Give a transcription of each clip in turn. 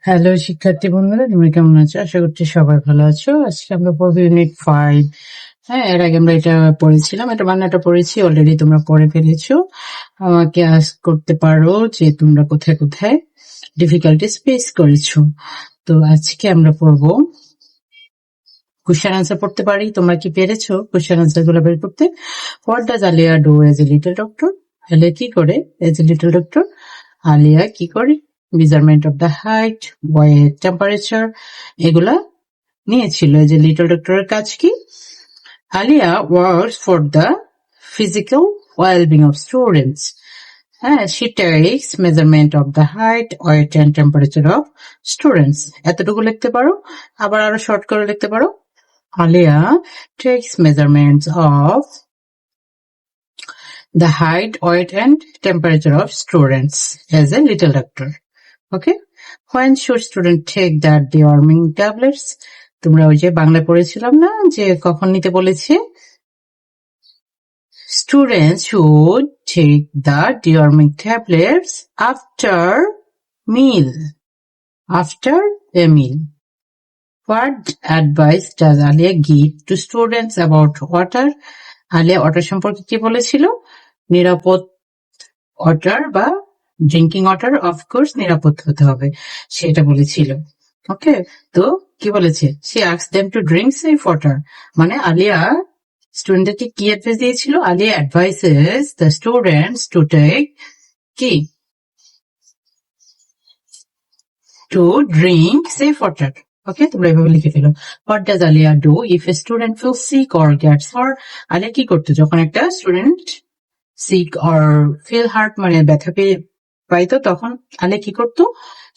Hello শিক্ষার্থী বন্ধুরা, তুমি কেমন আছো? আশা করছি সবাই ভালো আছো। আজকে আমরা পড়বো ইউনিট 5। হ্যাঁ, এর আগে আমরা এটা পড়েছিলাম, এটা বাংলাটা পড়েছি, অলরেডি তোমরা পড়ে ফেলেছো। আমাকে আস্ক করতে পারো যে তোমরা কোথায় কোথায় ডিফিকাল্টিস ফেস করেছো। তো আজকে আমরা পড়বো কোশ্চেন আনসার পড়তে পারি। তোমরা কি পেরেছো কোশ্চেন আনসার গুলো বের করতে? What does Alia do as a little doctor? Aliya কি করে as a little doctor? Aliya কি করে measurement of the height, weight, temperature এগুলা নিয়েছিল। এই যে লিটল ডক্টরের কাজ কি? Aliya works for the physical wellbeing of students. হ্যাঁ, she takes measurement of the height, weight and temperature of students. এতটুকু লিখতে পারো। আবার আরো শর্ট করে লিখতে পারো, Alia takes measurements of the height, weight and temperature of students as a little doctor. Okay? When should student take the deworming tablets? তোমরা ওই যে বাংলায় পড়েছিলাম না যে কখন নিতে বলেছে? Students should take the deworming tablets after meal. After a meal. What advice does Alia give to students about water? Aliya water সম্পর্কে কি বলেছিল? নিরাপদ ওয়াটার বা ড্রিঙ্কিং ওয়াটার অফকোর্স নিরাপদ হতে হবে সেটা বলেছিল। ওকে, তো কি বলেছে? she asked them to drink safe water, মানে আলিয়া স্টুডেন্টদেরকে কি অ্যাডভাইস দিয়েছিল? Alia advises the students to take কি to drink safe water. Okay, তোমরা এভাবে লিখে ফেলো। What does Alia do if a student feel sick or gets hurt? Alia কি করতো যখন একটা student sick or feel hurt মানে ব্যথা পেয়ে পাইতো, তখন আলিয়া কি করতো?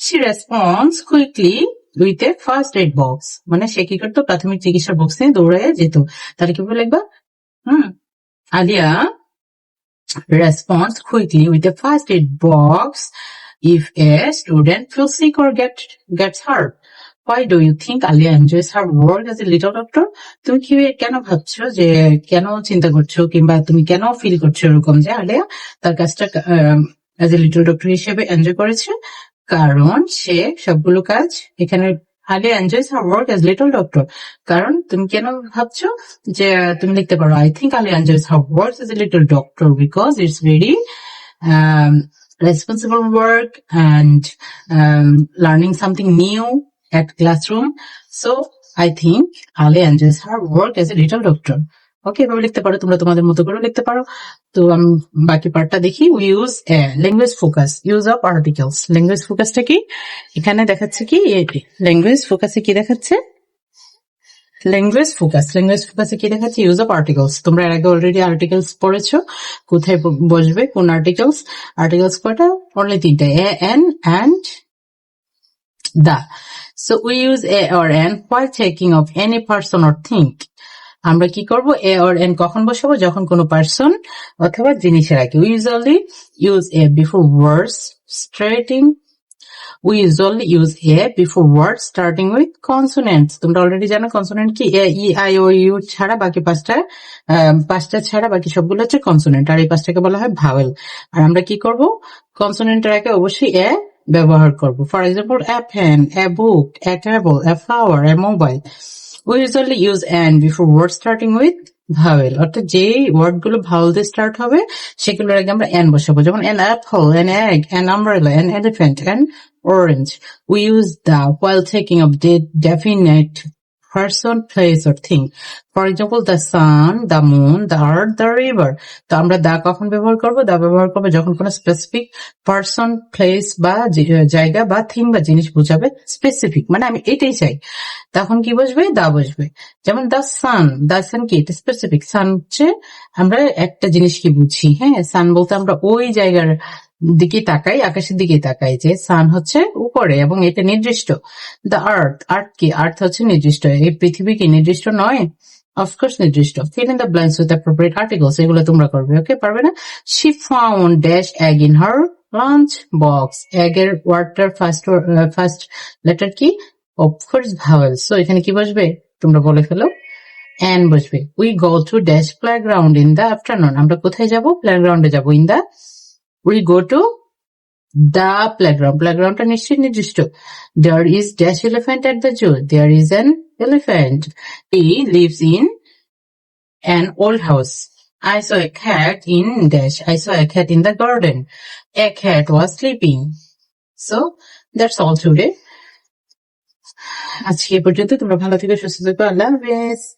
she responds quickly with a first aid box, মানে সে কি করতো? প্রাথমিক চিকিৎসার বক্স নিয়ে দৌড়ে যেত। তাহলে কিভাবে লিখবা? Alia responds quickly with a first aid box if a student feels sick or gets hurt. Why do you think Alia enjoys her work as a little doctor? তুমি কি কেন ভাবছো যে কেন চিন্তা করছো কিংবা তুমি কেন ফিল করছো এরকম যে আলিয়া তার কাজটা অ্যাজ এ লিটল ডক্টর হিসেবে এনজয় করেছে? কারণ সে সবগুলো কাজ এখানে Aliya enjoys her work as little doctor. কারণ তুমি কেন ভাবছো যে তুমি লিখতে পারো I think Aliya enjoys her work as a little doctor because it's very responsible work and learning something new at classroom. So I think Alia enjoys her work as a little doctor. ওকে, এভাবে লিখতে পারো, তোমরা তোমাদের মতো করে লিখতে পারো। তো আমি বাকি পার্টটা দেখি। We use language focus, use of articles. Language ফোকাসটা কি? এখানে দেখাচ্ছে কি ল্যাঙ্গুয়েজ ফোকাসে কি দেখাচ্ছে? ল্যাঙ্গুয়েজ ফোকাসে কি দেখাচ্ছে? Use of articles. তোমরা এর আগে অলরেডি আর্টিকেলস পড়েছো, কোথায় বসবে কোন আর্টিকেলস। আর্টিকেলস কয়টা? অনলি 3টা, a, an and the. So we use a or an while taking of any person or thing. আমরা কি করব? এ অর এন কখন বসাবো? যখন কোনো পার্সন অথবা জিনিসের আগে। We usually use a before words starting We usually use a before words starting with consonants. তোমরা অলরেডি জানো কনসোনেন্ট কি? এ, ই, আই, ও, ইউ ছাড়া বাকি পাঁচটা ছাড়া বাকি সবগুলো হচ্ছে কনসোনেন্ট, আর এই পাঁচটাকে বলা হয় ভাওয়েল। আর আমরা কি করব? কনসোনেন্টের আগে অবশ্যই এ ব্যবহার করব। For example, a pen, a book, a table, a flower, a mobile. We usually use an before words starting with vowel, অর্থাৎ যে ওয়ার্ড গুলো ভাওয়েল দিয়ে স্টার্ট হবে সেগুলোর আগে আমরা এন বসাবো। যেমন an apple, an egg, an umbrella, an elephant, an orange. We use the while taking of the definite person, place or thing. For example, the sun, the moon, the earth, the river. তো আমরা দা কখন ব্যবহার করব? দা ব্যবহার করবো যখন কোনো specific person, place বা জায়গা বা থিং বা জিনিস বোঝাবে। স্পেসিফিক মানে আমি এটাই চাই, তখন কি বসবে? দা বসবে। যেমন দ্য সান কি? এটা স্পেসিফিক। সান হচ্ছে আমরা একটা জিনিস কি বুঝি, হ্যাঁ, সান বলতে আমরা ওই জায়গার দিকে তাকাই, আকাশের দিকে তাকাই যে সান হচ্ছে উপরে এবং এটা নির্দিষ্ট। দ্য আর্থ কি? আর্থ হচ্ছে নির্দিষ্ট। এই পৃথিবী কি নির্দিষ্ট নয়? অফকোর্স নির্দিষ্ট। Fill in the blanks with appropriate articles, এগুলো তোমরা করবে। ওকে, পারবে না? She found dash egg in her lunch box. এগের ওয়ার্ডটার ফার্স্ট লেটার কি? Of course vowel. সো এখানে কি বসবে? তোমরা বলে ফেলো, এন বসবে। We go to dash playground in the afternoon. আমরা কোথায় যাব? প্লেগ্রাউন্ডে যাব। In the we go to the playground, প্লেগ্রাউন্ডটা নিশ্চয়ই নির্দিষ্ট। There is dash elephant at the zoo, there is an elephant. He lives in an old house. I saw a cat in dash. I saw a cat in the garden. A cat was sleeping. So that's all today. আজকে এ পর্যন্ত। তোমরা ভালো থেকো, সুস্থ থেকো। আল্লাহ হাফেজ।